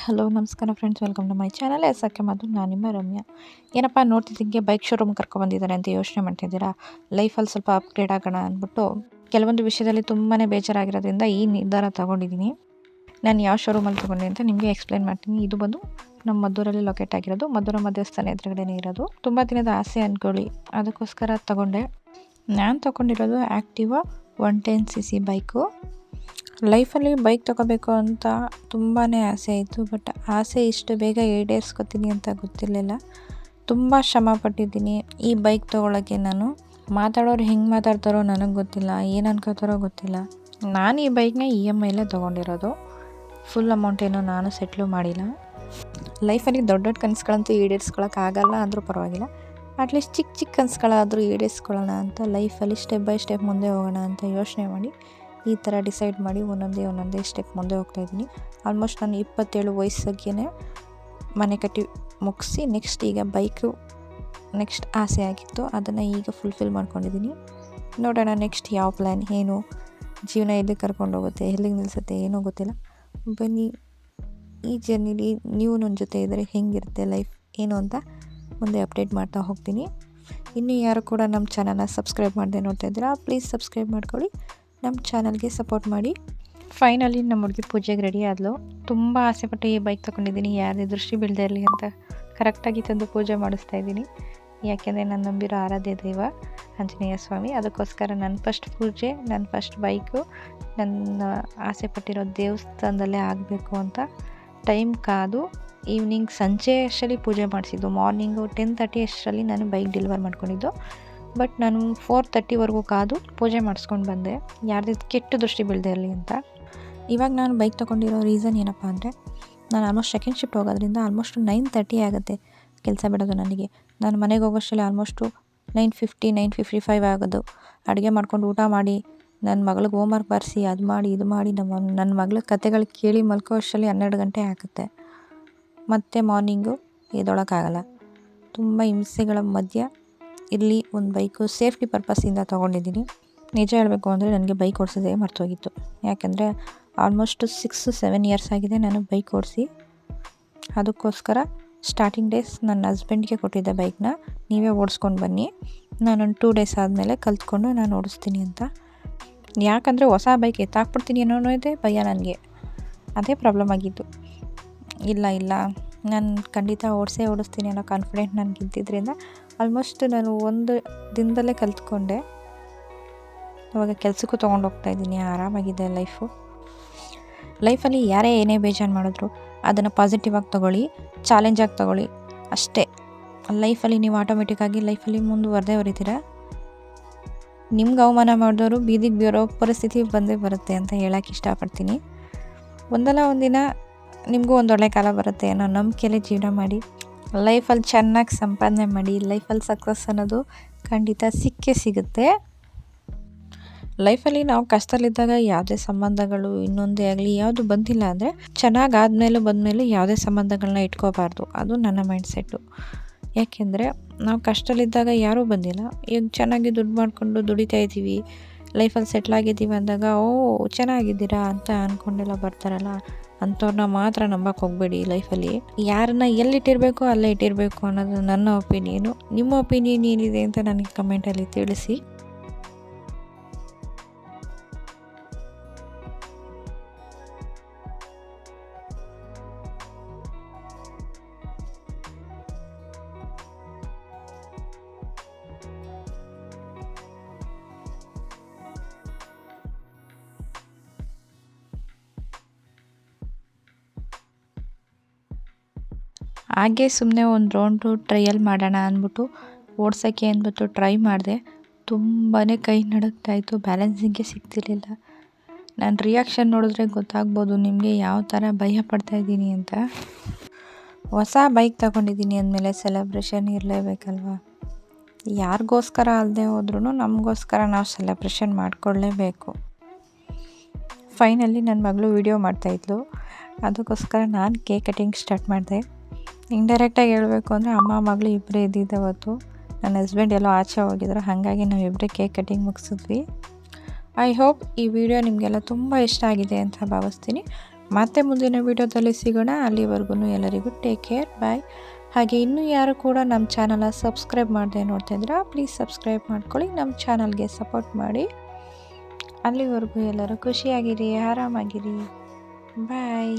Hello ನಮಸ್ಕಾರ friends, welcome to my channel SRK. ಮತ್ತು ನಾನು ನಿಮ್ಮ ರಮ್ಯಾ. ಏನಪ್ಪ ನೋಡ್ತಿದ್ದಕ್ಕೆ ಬೈಕ್ ಶೋರೂಮ್ ಕರ್ಕೊಬಂದಿದ್ದಾರೆ ಅಂತ ಯೋಚನೆ ಮಾಡ್ತಿದ್ದೀರಾ? ಲೈಫಲ್ಲಿ ಸ್ವಲ್ಪ ಅಪ್ಗ್ರೇಡ್ ಆಗೋಣ ಅಂದ್ಬಿಟ್ಟು ಕೆಲವೊಂದು ವಿಷಯದಲ್ಲಿ ತುಂಬಾ ಬೇಜಾರಾಗಿರೋದ್ರಿಂದ ಈ ನಿರ್ಧಾರ ತೊಗೊಂಡಿದ್ದೀನಿ. ನಾನು ಯಾವ ಶೋರೂಮಲ್ಲಿ ತೊಗೊಂಡೆ ಅಂತ ನಿಮಗೆ ಎಕ್ಸ್ಪ್ಲೈನ್ ಮಾಡ್ತೀನಿ. ಇದು ಬಂದು ನಮ್ಮ ಮದ್ದೂರಲ್ಲಿ ಲೊಕೇಟ್ ಆಗಿರೋದು, ಮದ್ದೂರ ಮಧ್ಯಸ್ಥಾನ ಎದುರುಗಡೆನೇ ಇರೋದು. ತುಂಬ ದಿನದ ಆಸೆ ಅಂದ್ಕೊಳ್ಳಿ, ಅದಕ್ಕೋಸ್ಕರ ತೊಗೊಂಡೆ. ನಾನು ತೊಗೊಂಡಿರೋದು ಆ್ಯಕ್ಟಿವಾ 110cc ಬೈಕು. ಲೈಫಲ್ಲಿ ಬೈಕ್ ತೊಗೋಬೇಕು ಅಂತ ತುಂಬಾ ಆಸೆ ಇತ್ತು, ಬಟ್ ಆಸೆ ಇಷ್ಟು ಬೇಗ ಈಡೇರಿಸ್ಕೊತೀನಿ ಅಂತ ಗೊತ್ತಿರಲಿಲ್ಲ. ತುಂಬ ಶ್ರಮ ಪಟ್ಟಿದ್ದೀನಿ ಈ ಬೈಕ್ ತೊಗೊಳಕ್ಕೆ. ನಾನು ಮಾತಾಡೋರು ಹೆಂಗೆ ಮಾತಾಡ್ತಾರೋ ನನಗೆ ಗೊತ್ತಿಲ್ಲ, ಏನು ಅನ್ಕೋತಾರೋ ಗೊತ್ತಿಲ್ಲ. ನಾನು ಈ ಬೈಕ್ನ EMIಲೇ ತೊಗೊಂಡಿರೋದು. ಫುಲ್ ಅಮೌಂಟ್ ಏನೋ ನಾನು ಸೆಟ್ಲು ಮಾಡಿಲ್ಲ. ಲೈಫಲ್ಲಿ ದೊಡ್ಡ ದೊಡ್ಡ ಕನಸುಗಳಂತೂ ಈಡೇರಿಸ್ಕೊಳಕ್ಕಾಗಲ್ಲ ಅಂದರೂ ಪರವಾಗಿಲ್ಲ, ಅಟ್ಲೀಸ್ಟ್ ಚಿಕ್ಕ ಚಿಕ್ಕ ಕನಸುಗಳಾದರೂ ಈಡೇರಿಸ್ಕೊಳ್ಳೋಣ ಅಂತ ಲೈಫಲ್ಲಿ ಸ್ಟೆಪ್ ಬೈ ಸ್ಟೆಪ್ ಮುಂದೆ ಹೋಗೋಣ ಅಂತ ಯೋಚನೆ ಮಾಡಿ ಈ ಥರ ಡಿಸೈಡ್ ಮಾಡಿ ಒಂದೊಂದೇ ಸ್ಟೆಪ್ ಮುಂದೆ ಹೋಗ್ತಾಯಿದ್ದೀನಿ. ಆಲ್ಮೋಸ್ಟ್ ನಾನು 27 ವಯಸ್ಸಿಗೆ ಮನೆ ಕಟ್ಟಿ ಮುಗಿಸಿ ಈಗ ಬೈಕು ನೆಕ್ಸ್ಟ್ ಆಸೆ ಆಗಿತ್ತು, ಅದನ್ನು ಈಗ ಫುಲ್ಫಿಲ್ ಮಾಡ್ಕೊಂಡಿದ್ದೀನಿ. ನೋಡೋಣ ನೆಕ್ಸ್ಟ್ ಯಾವ ಪ್ಲ್ಯಾನ್, ಏನು ಜೀವನ ಎಲ್ಲಿಗೆ ಕರ್ಕೊಂಡು ಹೋಗುತ್ತೆ, ಎಲ್ಲಿಗೆ ನಿಲ್ಲಿಸುತ್ತೆ ಏನೂ ಗೊತ್ತಿಲ್ಲ. ಬನ್ನಿ, ಈ ಜರ್ನಿಲಿ ನೀವು ನನ್ನ ಜೊತೆ ಇದ್ದರೆ ಹೆಂಗಿರುತ್ತೆ ಲೈಫ್ ಏನು ಅಂತ ಮುಂದೆ ಅಪ್ಡೇಟ್ ಮಾಡ್ತಾ ಹೋಗ್ತೀನಿ. ಇನ್ನೂ ಯಾರು ಕೂಡ ನಮ್ಮ ಚಾನಲ್ನ ಸಬ್ಸ್ಕ್ರೈಬ್ ಮಾಡದೆ ನೋಡ್ತಾ ಇದ್ದೀರಾ, ಪ್ಲೀಸ್ ಸಬ್ಸ್ಕ್ರೈಬ್ ಮಾಡ್ಕೊಳ್ಳಿ, ನಮ್ಮ ಚಾನಲ್ಗೆ ಸಪೋರ್ಟ್ ಮಾಡಿ. ಫೈನಲಿ ನಮ್ಮ ಹುಡುಗಿ ಪೂಜೆಗೆ ರೆಡಿ ಆದಳು. ತುಂಬ ಆಸೆಪಟ್ಟು ಈ ಬೈಕ್ ತೊಗೊಂಡಿದ್ದೀನಿ, ಯಾರದೇ ದೃಷ್ಟಿ ಬೀಳದೇ ಇರಲಿ ಅಂತ ಕರೆಕ್ಟಾಗಿ ತಂದು ಪೂಜೆ ಮಾಡಿಸ್ತಾ ಇದ್ದೀನಿ. ಯಾಕೆಂದರೆ ನಾನು ನಂಬಿರೋ ಆರಾಧ್ಯ ದೈವ ಆಂಜನೇಯ ಸ್ವಾಮಿ. ಅದಕ್ಕೋಸ್ಕರ ನನ್ನ ಫಸ್ಟ್ ಪೂಜೆ, ನನ್ನ ಫಸ್ಟ್ ಬೈಕು ನನ್ನ ಆಸೆ ಪಟ್ಟಿರೋ ದೇವಸ್ಥಾನದಲ್ಲೇ ಆಗಬೇಕು ಅಂತ ಟೈಮ್ ಕಾದು ಈವ್ನಿಂಗ್ ಸಂಜೆ ಅಷ್ಟರಲ್ಲಿ ಪೂಜೆ ಮಾಡಿಸಿದ್ದು. ಮಾರ್ನಿಂಗು 10:30 ಅಷ್ಟರಲ್ಲಿ ನಾನು ಬೈಕ್ ಡೆಲಿವರ್ ಮಾಡ್ಕೊಂಡಿದ್ದು, ಬಟ್ ನಾನು 4:30ವರೆಗೂ ಕಾದು ಪೂಜೆ ಮಾಡಿಸ್ಕೊಂಡು ಬಂದೆ, ಯಾರ್ದು ಕೆಟ್ಟ ದೃಷ್ಟಿ ಬೀಳದೆ ಇರಲಿ ಅಂತ. ಇವಾಗ ನಾನು ಬೈಕ್ ತೊಗೊಂಡಿರೋ ರೀಸನ್ ಏನಪ್ಪ ಅಂದರೆ, ನಾನು ಆಲ್ಮೋಸ್ಟ್ ಸೆಕೆಂಡ್ ಶಿಫ್ಟ್ ಹೋಗೋದ್ರಿಂದ ಆಲ್ಮೋಸ್ಟ್ 9:30 ಆಗುತ್ತೆ ಕೆಲಸ ಬಿಡೋದು ನನಗೆ. ನಾನು ಮನೆಗೆ ಹೋಗೋಷ್ಟರಲ್ಲಿ ಆಲ್ಮೋಸ್ಟು 9:50 9:55 ಆಗೋದು. ಅಡುಗೆ ಮಾಡ್ಕೊಂಡು ಊಟ ಮಾಡಿ ನನ್ನ ಮಗಳಿಗೆ ಹೋಮ್ವರ್ಕ್ ಬರೆಸಿ ಅದು ಮಾಡಿ ಇದು ಮಾಡಿ ನನ್ನ ಮಗಳ ಕತೆಗಳು ಕೇಳಿ ಮಲ್ಕೋ ಅಷ್ಟರಲ್ಲಿ 12 ಗಂಟೆ ಆಗುತ್ತೆ. ಮತ್ತು ಮಾರ್ನಿಂಗು ಎದ್ದೊಳಕ್ಕಾಗಲ್ಲ. ತುಂಬ ಹಿಂಸೆಗಳ ಮಧ್ಯ ಇಲ್ಲಿ ಒಂದು ಬೈಕು ಸೇಫ್ಟಿ ಪರ್ಪಸ್ಸಿಂದ ತೊಗೊಂಡಿದ್ದೀನಿ. ನಿಜ ಹೇಳಬೇಕು ಅಂದರೆ ನನಗೆ ಬೈಕ್ ಓಡಿಸೋದೇ ಮರ್ತೋಗಿತ್ತು. ಯಾಕೆಂದರೆ ಆಲ್ಮೋಸ್ಟ್ 6-7 ಇಯರ್ಸ್ ಆಗಿದೆ ನಾನು ಬೈಕ್ ಓಡಿಸಿ. ಅದಕ್ಕೋಸ್ಕರ ಸ್ಟಾರ್ಟಿಂಗ್ ಡೇಸ್ ನನ್ನ ಹಸ್ಬೆಂಡ್ಗೆ ಕೊಟ್ಟಿದ್ದೆ ಬೈಕ್ನ, ನೀವೇ ಓಡಿಸ್ಕೊಂಡು ಬನ್ನಿ, ನಾನೊಂದು 2 ಡೇಸ್ ಆದಮೇಲೆ ಕಲ್ತ್ಕೊಂಡು ನಾನು ಓಡಿಸ್ತೀನಿ ಅಂತ. ಯಾಕಂದರೆ ಹೊಸ ಬೈಕ್ ಎತ್ತಾಕ್ಬಿಡ್ತೀನಿ ಅನ್ನೋದೇ ಭಯ ನನಗೆ, ಅದೇ ಪ್ರಾಬ್ಲಮ್ ಆಗಿತ್ತು. ಇಲ್ಲ ನಾನು ಖಂಡಿತ ಓಡಿಸ್ತೀನಿ ಅನ್ನೋ ಕಾನ್ಫಿಡೆಂಟ್ ನನಗಿದ್ದಿದ್ದರಿಂದ ಆಲ್ಮೋಸ್ಟ್ ನಾನು ಒಂದು ದಿನದಲ್ಲೇ ಕಲ್ತ್ಕೊಂಡೆ. ಇವಾಗ ಕೆಲಸಕ್ಕೂ ತೊಗೊಂಡು ಹೋಗ್ತಾಯಿದ್ದೀನಿ, ಆರಾಮಾಗಿದೆ ಲೈಫಲ್ಲಿ ಯಾರೇ ಏನೇ ಬೇಜಾರು ಮಾಡಿದ್ರು ಅದನ್ನು ಪಾಸಿಟಿವ್ ಆಗಿ ತೊಗೊಳ್ಳಿ, ಚಾಲೆಂಜಾಗಿ ತೊಗೊಳ್ಳಿ ಅಷ್ಟೇ. ಲೈಫಲ್ಲಿ ನೀವು ಆಟೋಮೆಟಿಕ್ಕಾಗಿ ಲೈಫಲ್ಲಿ ಮುಂದುವರೆದೇ ಹೊರಿತೀರ. ನಿಮ್ಗೆ ಅವಮಾನ ಮಾಡಿದವರು ಬೀದಿಗೆ ಬರೋ ಪರಿಸ್ಥಿತಿ ಬಂದೇ ಬರುತ್ತೆ ಅಂತ ಹೇಳೋಕ್ಕೆ ಇಷ್ಟಪಡ್ತೀನಿ. ಒಂದಲ್ಲ ಒಂದಿನ ನಿಮಗೂ ಒಂದೊಳ್ಳೆ ಕಾಲ ಬರುತ್ತೆ ಅನ್ನೋ ನಂಬಿಕೆಯಲ್ಲಿ ಜೀವನ ಮಾಡಿ, ಲೈಫಲ್ಲಿ ಚೆನ್ನಾಗಿ ಸಂಪಾದನೆ ಮಾಡಿ. ಲೈಫಲ್ಲಿ ಸಕ್ಸಸ್ ಅನ್ನೋದು ಖಂಡಿತ ಸಿಗುತ್ತೆ. ಲೈಫಲ್ಲಿ ನಾವು ಕಷ್ಟದಲ್ಲಿದ್ದಾಗ ಯಾವುದೇ ಸಂಬಂಧಗಳು ಇನ್ನೊಂದೇ ಆಗಲಿ ಯಾವುದು ಬಂದಿಲ್ಲ ಅಂದರೆ, ಚೆನ್ನಾಗಾದ್ಮೇಲೆ ಬಂದಮೇಲೆ ಯಾವುದೇ ಸಂಬಂಧಗಳನ್ನ ಇಟ್ಕೋಬಾರ್ದು, ಅದು ನನ್ನ ಮೈಂಡ್ಸೆಟ್ಟು. ಯಾಕೆಂದರೆ ನಾವು ಕಷ್ಟದಲ್ಲಿದ್ದಾಗ ಯಾರೂ ಬಂದಿಲ್ಲ, ಈಗ ಚೆನ್ನಾಗಿ ದುಡ್ಡು ಮಾಡಿಕೊಂಡು ದುಡಿತಾ ಇದ್ದೀವಿ, ಲೈಫಲ್ಲಿ ಸೆಟ್ಲಾಗಿದ್ದೀವಿ ಅಂದಾಗ ಚೆನ್ನಾಗಿದ್ದೀರಾ ಅಂತ ಅಂದ್ಕೊಂಡೆಲ್ಲ ಬರ್ತಾರಲ್ಲ, ಅಂಥವ್ರನ್ನ ಮಾತ್ರ ನಂಬಕ್ಕೆ ಹೋಗಬೇಡಿ. ಲೈಫಲ್ಲಿ ಯಾರನ್ನ ಎಲ್ಲಿಟ್ಟಿರಬೇಕು ಅಲ್ಲೇ ಇಟ್ಟಿರಬೇಕು ಅನ್ನೋದು ನನ್ನ ಒಪಿನಿಯನು. ನಿಮ್ಮ ಒಪಿನಿಯನ್ ಏನಿದೆ ಅಂತ ನನಗೆ ಕಮೆಂಟಲ್ಲಿ ತಿಳಿಸಿ. ಹಾಗೆ ಸುಮ್ಮನೆ ಒಂದು ರೌಂಡು ಟ್ರಯಲ್ ಮಾಡೋಣ ಅಂದ್ಬಿಟ್ಟು ಓಡ್ಸೋಕ್ಕೆ ಅಂದ್ಬಿಟ್ಟು ಟ್ರೈ ಮಾಡಿದೆ. ತುಂಬಾ ಕೈ ನಡುಗ್ತಾಯಿತ್ತು, ಬ್ಯಾಲೆನ್ಸಿಂಗೇ ಸಿಗ್ತಿರ್ಲಿಲ್ಲ. ನನ್ನ ರಿಯಾಕ್ಷನ್ ನೋಡಿದ್ರೆ ಗೊತ್ತಾಗ್ಬೋದು ನಿಮಗೆ ಯಾವ ಥರ ಭಯ ಪಡ್ತಾಯಿದ್ದೀನಿ ಅಂತ. ಹೊಸ ಬೈಕ್ ತಗೊಂಡಿದ್ದೀನಿ ಅಂದಮೇಲೆ ಸೆಲೆಬ್ರೇಷನ್ ಇರಲೇಬೇಕಲ್ವ. ಯಾರಿಗೋಸ್ಕರ ಅಲ್ಲದೆ ಹೋದ್ರೂ ನಮಗೋಸ್ಕರ ನಾವು ಸೆಲೆಬ್ರೇಷನ್ ಮಾಡಿಕೊಳ್ಳೇಬೇಕು. ಫೈನಲಿ ನನ್ನ ಮಗಳು ವೀಡಿಯೋ ಮಾಡ್ತಾಯಿದ್ಲು, ಅದಕ್ಕೋಸ್ಕರ ನಾನು ಕೇಕ್ ಕಟಿಂಗ್ ಸ್ಟಾರ್ಟ್ ಮಾಡಿದೆ. ಇಂಡೈರೆಕ್ಟಾಗಿ ಹೇಳಬೇಕು ಅಂದರೆ ಅಮ್ಮ ಮಗಳು ಇಬ್ಬರೇ ಇದ್ದಿದ್ದವತ್ತು. ನನ್ನ ಹಸ್ಬೆಂಡ್ ಎಲ್ಲೋ ಆಚೆ ಹೋಗಿದ್ರು, ಹಾಗಾಗಿ ನಾವಿಬ್ಬರೇ ಕೇಕ್ ಕಟಿಂಗ್ ಮುಗಿಸಿದ್ವಿ. ಐ ಹೋಪ್ ಈ ವಿಡಿಯೋ ನಿಮಗೆಲ್ಲ ತುಂಬ ಇಷ್ಟ ಆಗಿದೆ ಅಂತ ಭಾವಿಸ್ತೀನಿ. ಮತ್ತೆ ಮುಂದಿನ ವಿಡಿಯೋದಲ್ಲಿ ಸಿಗೋಣ. ಅಲ್ಲಿವರೆಗೂ ಎಲ್ಲರಿಗೂ ಟೇಕ್ ಕೇರ್, ಬಾಯ್. ಹಾಗೆ ಇನ್ನೂ ಯಾರು ಕೂಡ ನಮ್ಮ ಚಾನಲ್ನ ಸಬ್ಸ್ಕ್ರೈಬ್ ಮಾಡದೆ ನೋಡ್ತಾ ಇದ್ದೀರಾ, ಪ್ಲೀಸ್ ಸಬ್ಸ್ಕ್ರೈಬ್ ಮಾಡ್ಕೊಳ್ಳಿ, ನಮ್ಮ ಚಾನಲ್ಗೆ ಸಪೋರ್ಟ್ ಮಾಡಿ. ಅಲ್ಲಿವರೆಗೂ ಎಲ್ಲರೂ ಖುಷಿಯಾಗಿರಿ, ಆರಾಮಾಗಿರಿ. ಬಾಯ್.